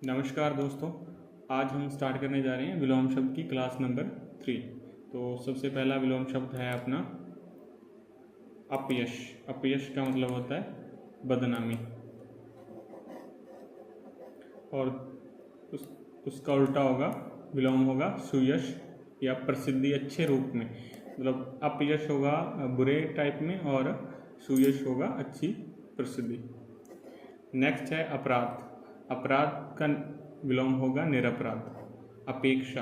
नमस्कार दोस्तों। आज हम स्टार्ट करने जा रहे हैं विलोम शब्द की क्लास नंबर 3। तो सबसे पहला विलोम शब्द है अपना अपयश। अपयश का मतलब होता है बदनामी, और उसका उल्टा होगा, विलोम होगा सुयश या प्रसिद्धि अच्छे रूप में। मतलब अपयश होगा बुरे टाइप में और सुयश होगा अच्छी प्रसिद्धि। नेक्स्ट है अपराध। अपराध का विलोम होगा निरपराध। अपेक्षा।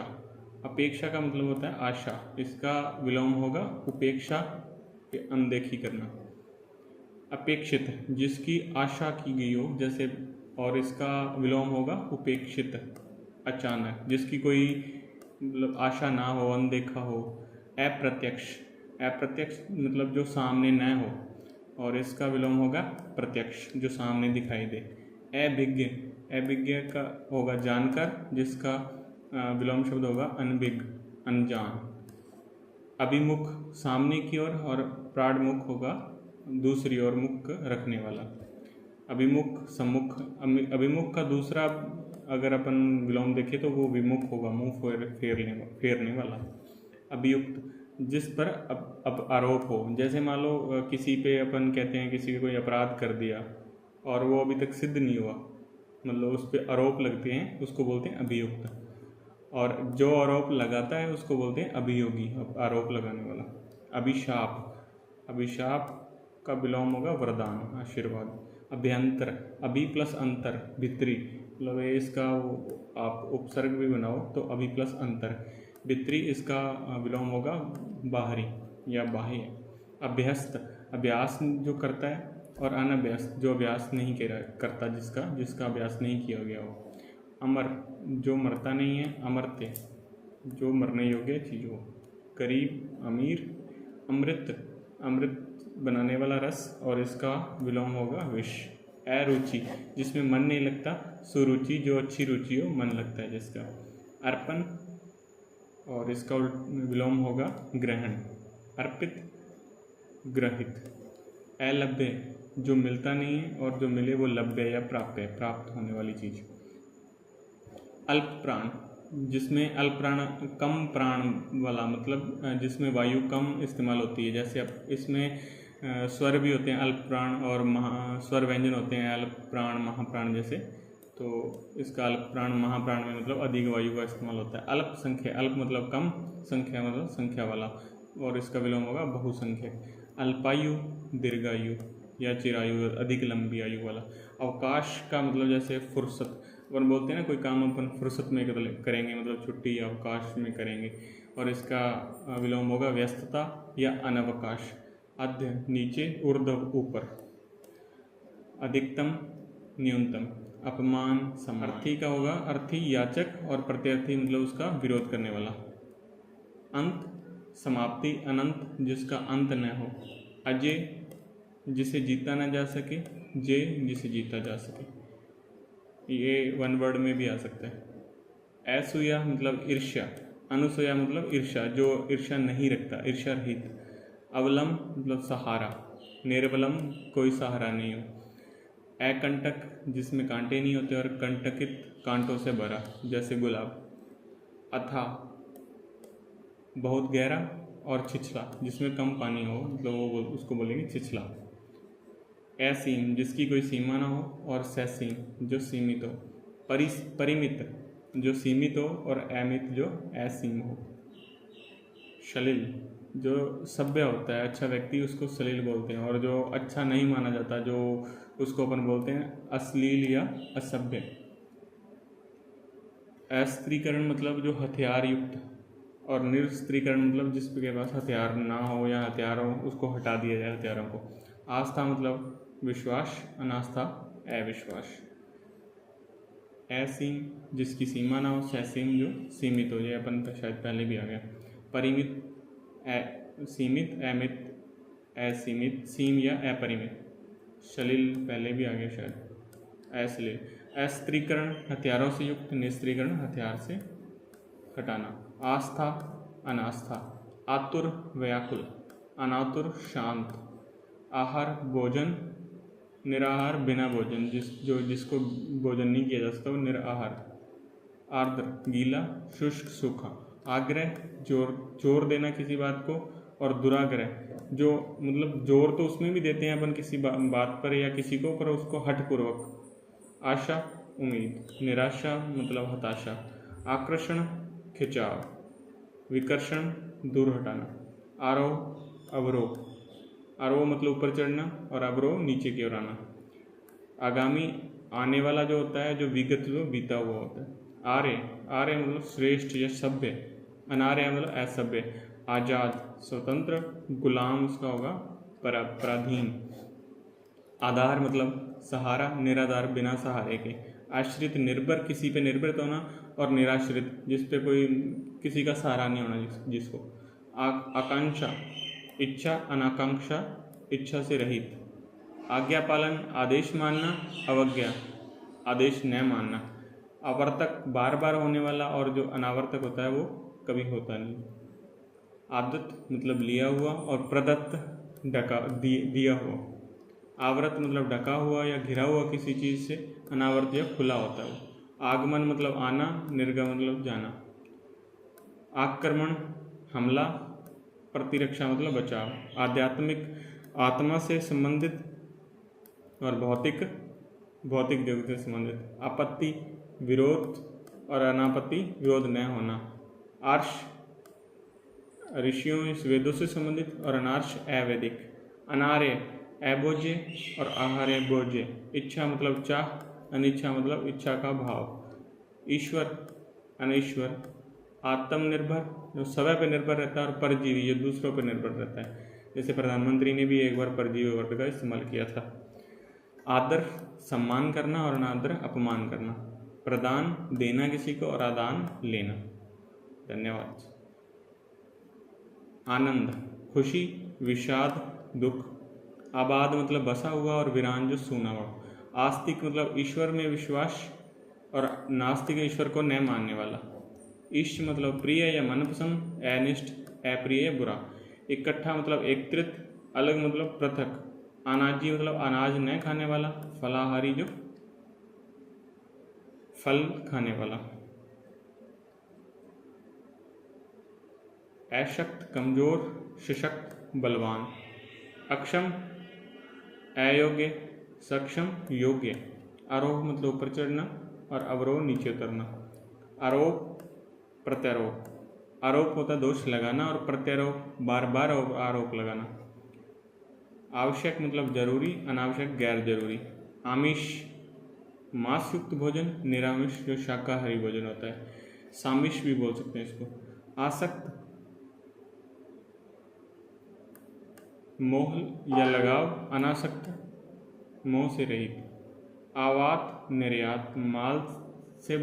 अपेक्षा का मतलब होता है आशा, इसका विलोम होगा उपेक्षा, अनदेखी करना। अपेक्षित, जिसकी आशा की गई हो जैसे, और इसका विलोम होगा उपेक्षित, अचानक, जिसकी कोई मतलब आशा ना हो, अनदेखा हो। अप्रत्यक्ष। अप्रत्यक्ष मतलब जो सामने न हो, और इसका विलोम होगा प्रत्यक्ष, जो सामने दिखाई दे। अभिज्ञ। अभिज्ञ का होगा जानकर, जिसका विलोम शब्द होगा अनभिज्ञ, अनजान। अभिमुख सामने की ओर, और प्राणमुख होगा दूसरी ओर मुख रखने वाला। अभिमुख सम्मुख। अभिमुख का दूसरा अगर अपन विलोम देखें तो वो विमुख होगा, मुंह फेरने वाला। अभियुक्त, जिस पर अब आरोप हो। जैसे मान लो किसी पे अपन कहते हैं किसी को कोई अपराध कर दिया और वो अभी तक सिद्ध नहीं हुआ, मतलब उस पर आरोप लगते हैं, उसको बोलते हैं अभियुक्त। और जो आरोप लगाता है उसको बोलते हैं अभियोगी, आरोप लगाने वाला। अभिशाप। अभिशाप का विलोम होगा वरदान, आशीर्वाद। अभ्यंतर। अभि प्लस अंतर, भित्री, मतलब इसका आप उपसर्ग भी बनाओ तो अभि प्लस अंतर, भित्री, इसका विलोम होगा बाहरी या बाह्य। अभ्यस्त, अभ्यास जो करता है, और अनभ्यस्त, जो अभ्यास नहीं करता, जिसका अभ्यास नहीं किया गया हो। अमर, जो मरता नहीं है। अमर्त्य, जो मरने योग्य चीज़ हो। करीब, अमीर। अमृत, अमृत बनाने वाला रस, और इसका विलोम होगा विष। अरुचि, जिसमें मन नहीं लगता। सुरुचि, जो अच्छी रुचि हो, मन लगता है जिसका। अर्पण, और इसका विलोम होगा ग्रहण। अर्पित, ग्रहित। अलभ्य, जो मिलता नहीं है, और जो मिले वो लभ्य या प्राप्य, प्राप्त होने वाली चीज़। अल्प प्राण, जिसमें अल्प प्राण कम प्राण वाला, मतलब जिसमें वायु कम इस्तेमाल होती है। जैसे अब इसमें स्वर भी होते हैं अल्प प्राण, और स्वर व्यंजन होते हैं अल्प प्राण, महाप्राण जैसे। तो इसका अल्प प्राण महाप्राण में मतलब अधिक वायु का इस्तेमाल होता है। अल्प संख्या, अल्प मतलब कम, संख्या मतलब संख्या वाला, और इसका विलोम होगा बहुसंख्यक। अल्पायु, दीर्घायु या चिरायु, अधिक लंबी आयु वाला। अवकाश का मतलब जैसे फुर्सत, अपन बोलते हैं ना कोई काम अपन फुर्सत में करेंगे, मतलब छुट्टी या अवकाश में करेंगे, और इसका विलोम होगा व्यस्तता या अनवकाश। अध्य, नीचे, ऊर्ध्व, ऊपर। अधिकतम, न्यूनतम। अपमान, सम्मान। अर्थी का होगा अर्थी, याचक, और प्रत्यर्थी मतलब उसका विरोध करने वाला। अंत, समाप्ति, अनंत, जिसका अंत न हो। अजय, जिसे जीता न जा सके। जय, जिसे जीता जा सके। ये वन वर्ड में भी आ सकता है। असूया मतलब ईर्ष्या। अनुसूया मतलब ईर्ष्या, जो ईर्ष्या नहीं रखता, ईर्ष्या रहित। अवलम मतलब सहारा। निर्बलम, कोई सहारा नहीं हो। अकंटक, जिसमें कांटे नहीं होते, और कंटकित, कांटों से भरा, जैसे गुलाब। अथा, बहुत गहरा, और छिछला, जिसमें कम पानी हो, तो वो उसको बोलेंगे छिछला। असीम, जिसकी कोई सीमा ना हो, और ससीम, जो सीमित हो। परिमित, जो सीमित हो, और अमित, जो असीम हो। शलील, जो सभ्य होता है, अच्छा व्यक्ति, उसको सलील बोलते हैं, और जो अच्छा नहीं माना जाता, जो उसको अपन बोलते हैं अश्लील या असभ्य। अस्त्रीकरण मतलब जो हथियार युक्त, और निरस्त्रीकरण मतलब जिसके पास हथियार ना हो या हथियार हो उसको हटा दिया जाए हथियारों को। आस्था मतलब विश्वास, अनास्था, अविश्वास। असीम, जिसकी सीमा ना हो। ससीम, जो सीमित हो जाए, अपन शायद पहले भी आ गया। परिमित, सीमित, अमित, असीमित, सीम या अपरिमित। शलील पहले भी आ गया शायद। अश्लील। अस्त्रीकरण, हथियारों से युक्त। निस्त्रीकरण, हथियार से हटाना। आस्था, अनास्था। आतुर, व्याकुल। अनातुर, शांत। आहार, भोजन, निराहार बिना भोजन, जिसको भोजन नहीं किया जा सकता वो निराहार। आर्द्र गीला, शुष्क सूखा। आग्रह जोर देना किसी बात को, और दुराग्रह जो मतलब जोर तो उसमें भी देते हैं अपन किसी बात पर या किसी को, पर उसको हठपूर्वक। आशा उम्मीद। निराशा मतलब हताशा। आकर्षण खिंचाव। विकर्षण दूर हटाना। आरोह अवरोह। आरोह मतलब ऊपर चढ़ना और अवरोह नीचे की ओर आना। आगामी आने वाला जो होता है, जो विगत जो बीता हुआ होता है। आर्य आर्य मतलब श्रेष्ठ या सभ्य। अनार्य मतलब असभ्य। आजाद स्वतंत्र। गुलाम उसका होगा पराधीन। आधार मतलब सहारा, निराधार बिना सहारे के। आश्रित निर्भर किसी पे निर्भर होना, और निराश्रित जिस पे कोई किसी का सहारा नहीं होना जिसको। आकांक्षा इच्छा, अनाकांक्षा इच्छा से रहित। आज्ञा पालन आदेश मानना, अवज्ञा आदेश न मानना। आवर्तक बार बार होने वाला, और जो अनावर्तक होता है वो कभी होता नहीं। आदत मतलब लिया हुआ, और प्रदत्त दिया हुआ। आवृत मतलब ढका हुआ या घिरा हुआ किसी चीज़ से। अनावृत या खुला होता है वो। आगमन मतलब आना, निर्गमन मतलब जाना। आक्रमण हमला, प्रतिरक्षा मतलब बचाव। आध्यात्मिक आत्मा से संबंधित, और भौतिक जगत से संबंधित। आपत्ति विरोध, और अनापत्ति विरोध न होना। आर्ष ऋषियों वेदों से संबंधित, और अनार्ष अवैदिक। अनार्य अभोज्य, और आहार्य भोज्य। इच्छा मतलब चाह, अनिच्छा मतलब इच्छा का भाव। ईश्वर अनिश्वर। आत्मनिर्भर जो समय पर निर्भर रहता है, और परजीवी जो दूसरों पर निर्भर रहता है। जैसे प्रधानमंत्री ने भी एक बार परजीवी वर्ड का इस्तेमाल किया था। आदर सम्मान करना, और अनादर अपमान करना। प्रदान देना किसी को, और आदान लेना। धन्यवाद। आनंद खुशी, विषाद दुख। आबाद मतलब बसा हुआ, और वीरान जो सूना हुआ। आस्तिक मतलब ईश्वर में विश्वास, और नास्तिक ईश्वर को न मानने वाला। इष्ट मतलब प्रिय या मनपसंद। अनिष्ट अप्रिय या बुरा। इकट्ठा मतलब एकत्रित। अलग मतलब पृथक। अनाजी मतलब अनाज न खाने वाला। फलाहारी जो फल खाने वाला। अशक्त कमजोर, सशक्त बलवान। अक्षम अयोग्य, सक्षम योग्य। आरोह मतलब ऊपर चढ़ना, और अवरोह नीचे उतरना। आरोप प्रत्यारोप। आरोप होता दोष लगाना, और प्रत्यारोप बार बार आरोप लगाना। आवश्यक मतलब जरूरी, अनावश्यक गैर जरूरी। आमिष मांस युक्त भोजन। निरामिष जो शाकाहारी भोजन होता है। सामिष भी बोल सकते हैं इसको। आसक्त मोह या लगाव। अनासक्त मोह से रहित। आवात निर्यात माल से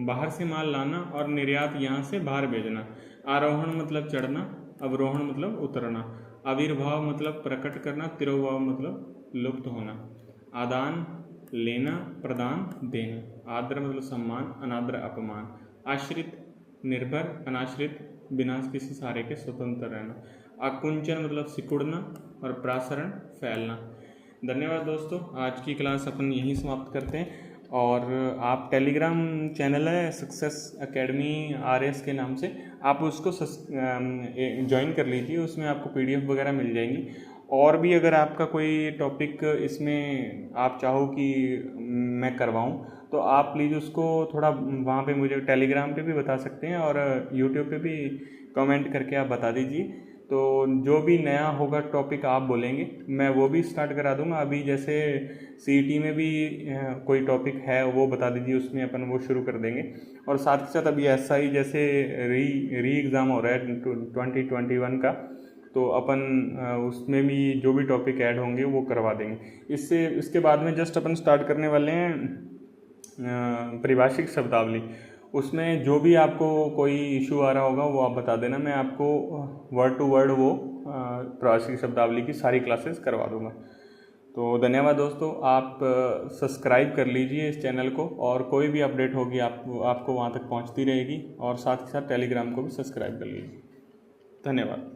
बाहर से माल लाना, और निर्यात यहाँ से बाहर भेजना। आरोहण मतलब चढ़ना, अवरोहण मतलब उतरना। आविर्भाव मतलब प्रकट करना, तिरोभाव मतलब लुप्त होना। आदान लेना, प्रदान देना। आदर मतलब सम्मान, अनादर अपमान। आश्रित निर्भर, अनाश्रित बिना किसी सहारे के स्वतंत्र रहना। आकुंचन मतलब सिकुड़ना, और प्रासरण फैलना। धन्यवाद दोस्तों, आज की क्लास अपन यहीं समाप्त करते हैं। और आप टेलीग्राम चैनल है सक्सेस एकेडमी RS के नाम से, आप उसको ज्वाइन कर लीजिए। उसमें आपको PDF वगैरह मिल जाएंगी। और भी अगर आपका कोई टॉपिक इसमें आप चाहो कि मैं करवाऊं, तो आप प्लीज़ उसको थोड़ा वहाँ पे मुझे टेलीग्राम पे भी बता सकते हैं, और यूट्यूब पे भी कमेंट करके आप बता दीजिए। तो जो भी नया होगा टॉपिक आप बोलेंगे, मैं वो भी स्टार्ट करा दूंगा। अभी जैसे CET में भी कोई टॉपिक है वो बता दीजिए, उसमें अपन वो शुरू कर देंगे। और साथ ही साथ अभी SI जैसे री एग्ज़ाम हो रहा है 2021 का, तो अपन उसमें भी जो भी टॉपिक ऐड होंगे वो करवा देंगे। इसके बाद में जस्ट अपन स्टार्ट करने वाले हैं परिभाषिक शब्दावली। उसमें जो भी आपको कोई इशू आ रहा होगा वो आप बता देना, मैं आपको वर्ड टू वर्ड वो परिभाषिक शब्दावली की सारी क्लासेस करवा दूंगा। तो धन्यवाद दोस्तों, आप सब्सक्राइब कर लीजिए इस चैनल को, और कोई भी अपडेट होगी आपको वहाँ तक पहुँचती रहेगी। और साथ ही साथ टेलीग्राम को भी सब्सक्राइब कर लीजिए। धन्यवाद।